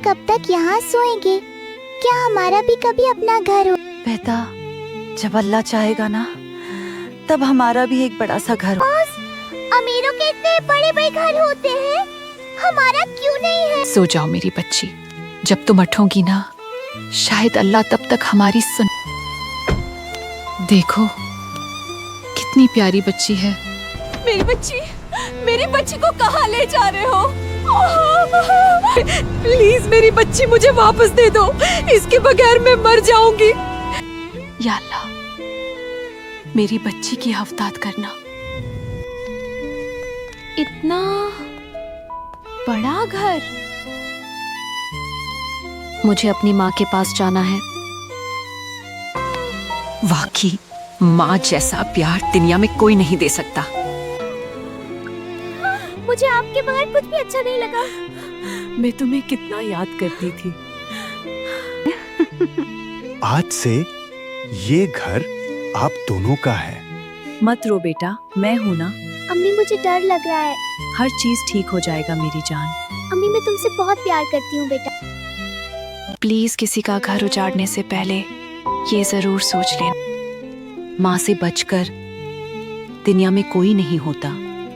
कब तक यहाँ सोएंगे? क्या हमारा भी कभी अपना घर हो? बेटा, जब अल्लाह चाहेगा ना, तब हमारा भी एक बड़ा सा घर हो। अमीरों के इतने बड़े बड़े घर होते हैं, हमारा क्यों नहीं है? सो जाओ मेरी बच्ची, जब तुम उठोगी ना, शायद अल्लाह तब तक हमारी सुन। देखो कितनी प्यारी बच्ची है। मेरी बच्ची को कहाँ ले जा रहे हो? प्लीज मेरी बच्ची मुझे वापस दे दो, इसके बगैर मैं मर जाऊंगी। या अल्लाह, मेरी बच्ची की हफ्तात करना। इतना बड़ा घर। मुझे अपनी माँ के पास जाना है। वाकई माँ जैसा प्यार दुनिया में कोई नहीं दे सकता। मुझे आपके बगैर कुछ भी अच्छा नहीं लगा। मैं तुम्हें कितना याद करती थी। आज से ये घर आप दोनों का है। मत रो बेटा, मैं हूँ ना। अम्मी मुझे डर लग रहा है। हर चीज ठीक हो जाएगा मेरी जान। अम्मी मैं तुमसे बहुत प्यार करती हूँ बेटा। प्लीज किसी का घर उजाड़ने से पहले ये जरूर सोच लेना। माँ से बचकर दुनिया में कोई नहीं होता।